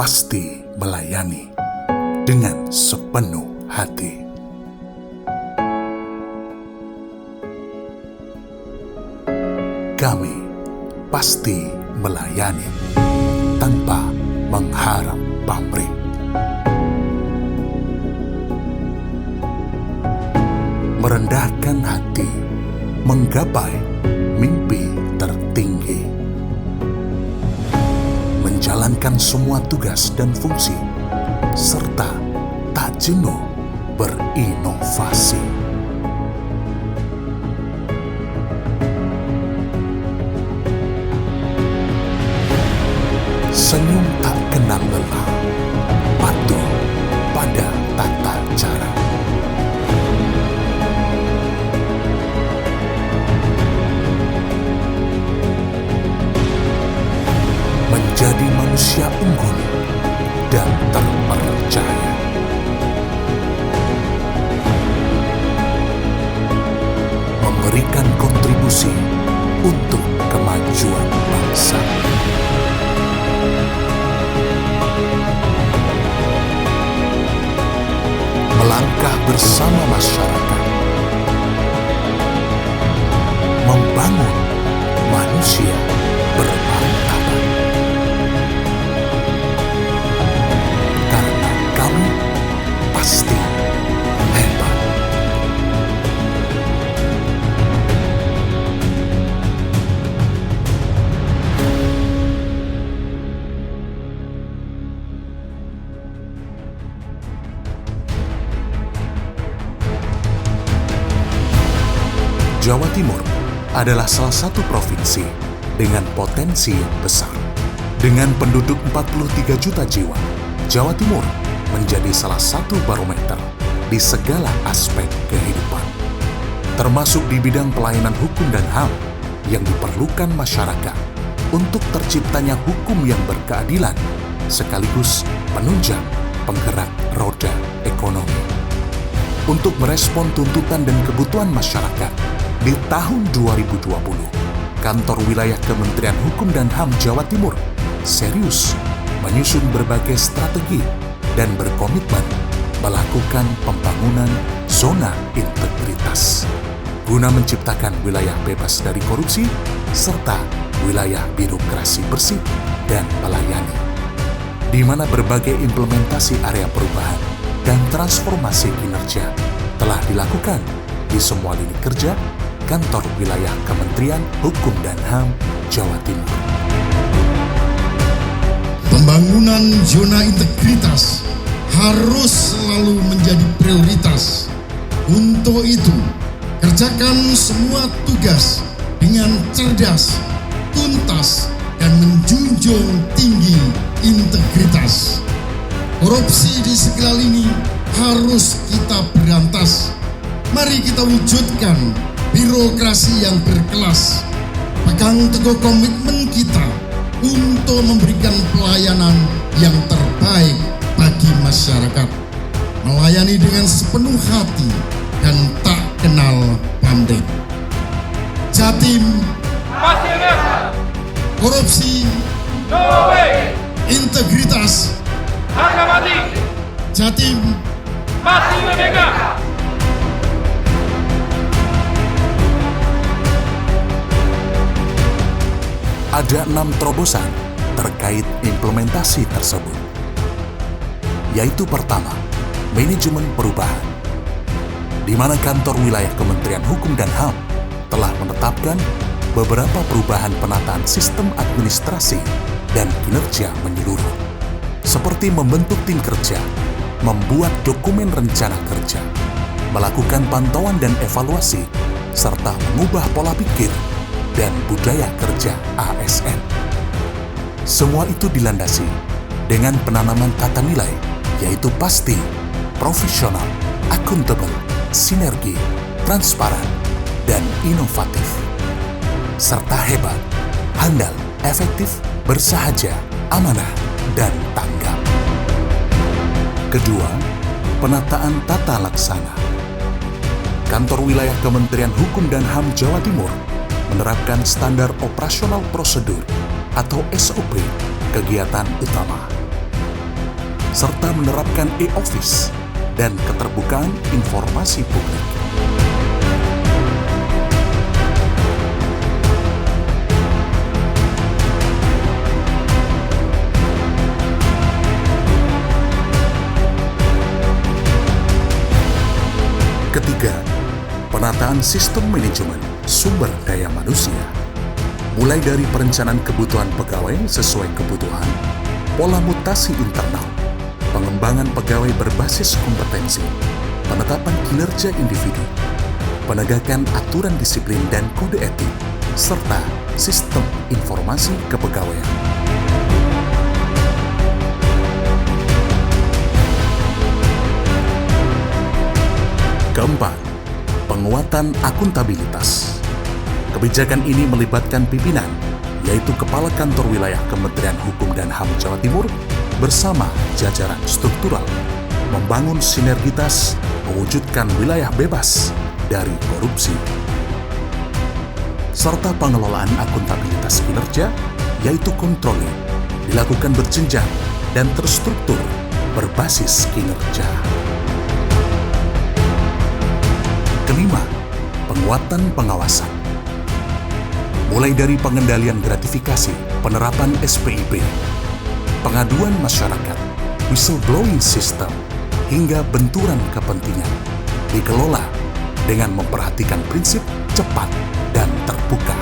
pasti melayani dengan sepenuh hati. Kami pasti melayani tanpa mengharap pamrih. Merendahkan hati, menggapai mimpi tertinggi. Menjalankan semua tugas dan fungsi, serta tak jenuh berinovasi. Senyum tak kenal lelah, patuh pada tata cara. Menjadi manusia unggul dan terpercaya. Memberikan kontribusi untuk kemajuan bangsa. Melangkah bersama masyarakat, membangun manusia bermartabat. Karena kami pasti hebat. Jawa Timur adalah salah satu provinsi dengan potensi yang besar. Dengan penduduk 43 juta jiwa, Jawa Timur menjadi salah satu barometer di segala aspek kehidupan, termasuk di bidang pelayanan hukum dan HAM yang diperlukan masyarakat untuk terciptanya hukum yang berkeadilan, sekaligus penunjang penggerak roda ekonomi. Untuk merespon tuntutan dan kebutuhan masyarakat, di tahun 2020, Kantor Wilayah Kementerian Hukum dan HAM Jawa Timur serius menyusun berbagai strategi dan berkomitmen melakukan pembangunan zona integritas guna menciptakan wilayah bebas dari korupsi serta wilayah birokrasi bersih dan melayani, di mana berbagai implementasi area perubahan dan transformasi kinerja telah dilakukan di semua lini kerja Kantor Wilayah Kementerian Hukum dan HAM Jawa Timur. Pembangunan zona integritas harus selalu menjadi prioritas. Untuk itu, kerjakan semua tugas dengan cerdas, tuntas, dan menjunjung tinggi integritas. Korupsi di segala lini harus kita berantas. Mari kita wujudkan birokrasi yang berkelas. Pegang teguh komitmen kita untuk memberikan pelayanan yang terbaik bagi masyarakat. Melayani dengan sepenuh hati dan tak kenal pamrih. Jatim pasti bebas. Korupsi No way. integritas. Harga mati. Jatim Pasti merdeka. Ada 6 terobosan terkait implementasi tersebut, yaitu pertama, manajemen perubahan, di mana Kantor Wilayah Kementerian Hukum dan HAM telah menetapkan beberapa perubahan penataan sistem administrasi dan kinerja menyeluruh, seperti membentuk tim kerja, membuat dokumen rencana kerja, melakukan pantauan dan evaluasi, serta mengubah pola pikir dan budaya kerja ASN. Semua itu dilandasi dengan penanaman tata nilai, yaitu pasti, profesional, akuntabel, sinergi, transparan, dan inovatif. Serta hebat, handal, efektif, bersahaja, amanah, dan tanggap. Kedua, penataan tata laksana. Kantor Wilayah Kementerian Hukum dan HAM Jawa Timur menerapkan standar operasional prosedur atau SOP kegiatan utama, serta menerapkan e-office dan keterbukaan informasi publik. Ketiga, penataan sistem manajemen sumber daya manusia. Mulai dari perencanaan kebutuhan pegawai sesuai kebutuhan, pola mutasi internal, pengembangan pegawai berbasis kompetensi, penetapan kinerja individu, penegakan aturan disiplin dan kode etik, serta sistem informasi kepegawaian. Keempat, penguatan akuntabilitas. Kebijakan ini melibatkan pimpinan, yaitu Kepala Kantor Wilayah Kementerian Hukum dan HAM Jawa Timur bersama jajaran struktural, membangun sinergitas, mewujudkan wilayah bebas dari korupsi. Serta pengelolaan akuntabilitas kinerja, yaitu controlling, dilakukan berjenjang dan terstruktur berbasis kinerja. Kelima, penguatan pengawasan. Mulai dari pengendalian gratifikasi, penerapan SPIP, pengaduan masyarakat, whistleblowing system, hingga benturan kepentingan, dikelola dengan memperhatikan prinsip cepat dan terbuka.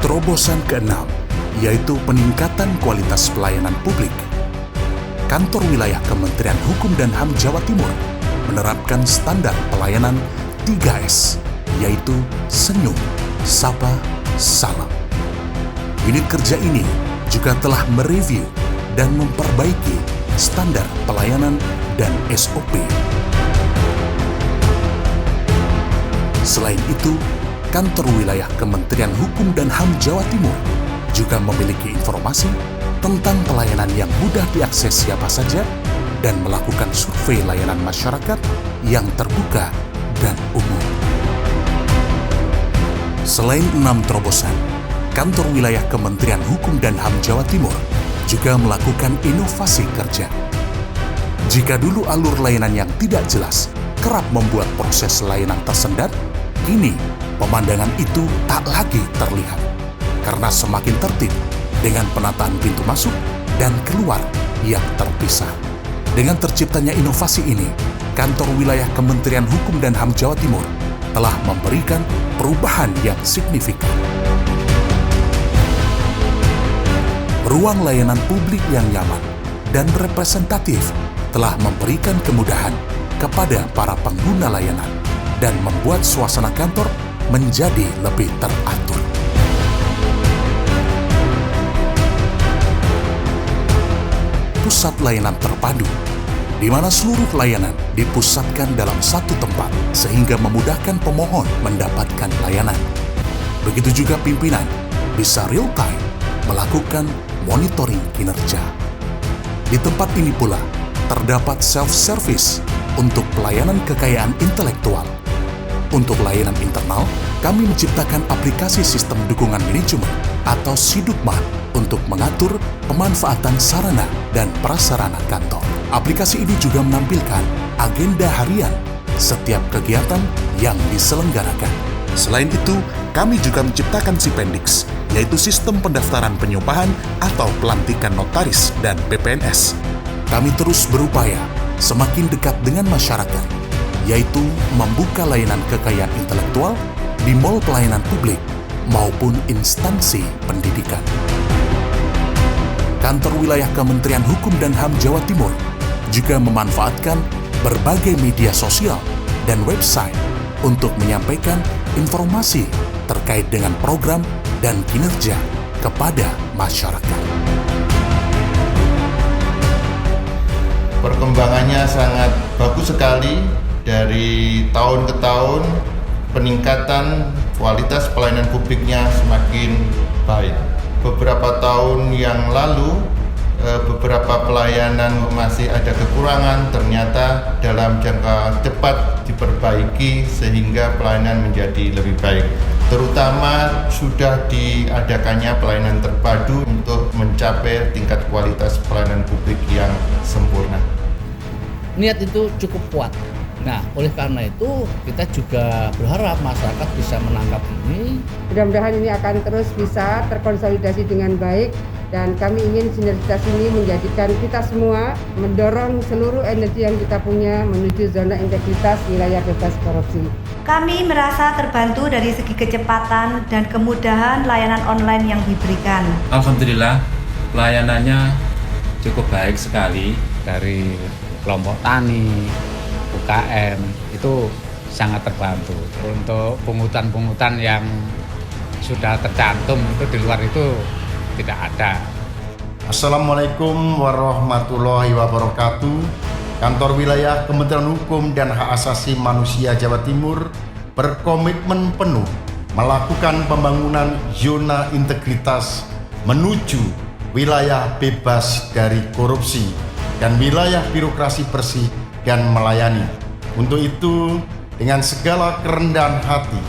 Terobosan keenam, yaitu peningkatan kualitas pelayanan publik. Kantor Wilayah Kementerian Hukum dan HAM Jawa Timur menerapkan standar pelayanan 3S, yaitu senyum, sapa, salam. Unit kerja ini juga telah mereview dan memperbaiki standar pelayanan dan SOP. Selain itu, Kantor Wilayah Kementerian Hukum dan HAM Jawa Timur juga memiliki informasi tentang pelayanan yang mudah diakses siapa saja dan melakukan survei layanan masyarakat yang terbuka dan umum. Selain 6 terobosan, Kantor Wilayah Kementerian Hukum dan HAM Jawa Timur juga melakukan inovasi kerja. Jika dulu alur layanan yang tidak jelas kerap membuat proses layanan tersendat, kini pemandangan itu tak lagi terlihat karena semakin tertib dengan penataan pintu masuk dan keluar yang terpisah. Dengan terciptanya inovasi ini, Kantor Wilayah Kementerian Hukum dan HAM Jawa Timur telah memberikan perubahan yang signifikan. Ruang layanan publik yang nyaman dan representatif telah memberikan kemudahan kepada para pengguna layanan dan membuat suasana kantor menjadi lebih teratur. Pusat layanan terpadu, di mana seluruh layanan dipusatkan dalam satu tempat sehingga memudahkan pemohon mendapatkan layanan. Begitu juga pimpinan bisa real time melakukan monitoring kinerja. Di tempat ini pula terdapat self-service untuk pelayanan kekayaan intelektual. Untuk layanan internal, kami menciptakan aplikasi sistem dukungan manajemen atau SIDUKMAN untuk mengatur pemanfaatan sarana dan prasarana kantor. Aplikasi ini juga menampilkan agenda harian setiap kegiatan yang diselenggarakan. Selain itu, kami juga menciptakan Sipendix, yaitu sistem pendaftaran penyumpahan atau pelantikan notaris dan PPNS. Kami terus berupaya semakin dekat dengan masyarakat, yaitu membuka layanan kekayaan intelektual di mall pelayanan publik maupun instansi pendidikan. Kantor Wilayah Kementerian Hukum dan HAM Jawa Timur juga memanfaatkan berbagai media sosial dan website untuk menyampaikan informasi terkait dengan program dan kinerja kepada masyarakat. Perkembangannya sangat bagus sekali dari tahun ke tahun, peningkatan kualitas pelayanan publiknya semakin baik. Beberapa tahun yang lalu beberapa pelayanan masih ada kekurangan, ternyata dalam jangka cepat diperbaiki sehingga pelayanan menjadi lebih baik. Terutama sudah diadakannya pelayanan terpadu untuk mencapai tingkat kualitas pelayanan publik yang sempurna. Niat itu cukup kuat. Nah, oleh karena itu kita juga berharap masyarakat bisa menangkap ini. Mudah-mudahan ini akan terus bisa terkonsolidasi dengan baik dan kami ingin sinergitas ini menjadikan kita semua mendorong seluruh energi yang kita punya menuju zona integritas wilayah bebas korupsi. Kami merasa terbantu dari segi kecepatan dan kemudahan layanan online yang diberikan. Alhamdulillah, pelayanannya cukup baik sekali. Dari kelompok tani, UKM, itu sangat terbantu. Untuk pungutan-pungutan yang sudah tercantum itu di luar itu tidak ada. Assalamualaikum warahmatullahi wabarakatuh. Kantor Wilayah Kementerian Hukum dan Hak Asasi Manusia Jawa Timur berkomitmen penuh melakukan pembangunan zona integritas menuju wilayah bebas dari korupsi dan wilayah birokrasi bersih dan melayani. Untuk itu, dengan segala kerendahan hati,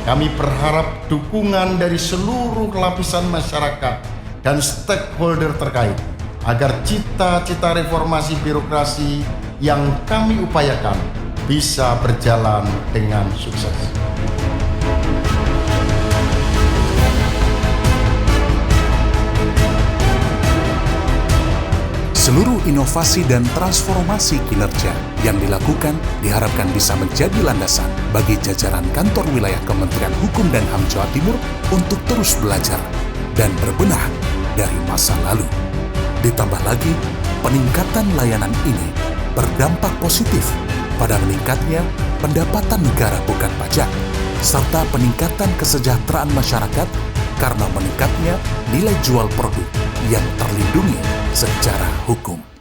kami berharap dukungan dari seluruh lapisan masyarakat dan stakeholder terkait agar cita-cita reformasi birokrasi yang kami upayakan bisa berjalan dengan sukses. Seluruh inovasi dan transformasi kinerja yang dilakukan diharapkan bisa menjadi landasan bagi jajaran kantor wilayah Kementerian Hukum dan HAM Jawa Timur untuk terus belajar dan berbenah dari masa lalu. Ditambah lagi, peningkatan layanan ini berdampak positif pada meningkatnya pendapatan negara bukan pajak, serta peningkatan kesejahteraan masyarakat karena meningkatnya nilai jual produk yang terlindungi secara hukum.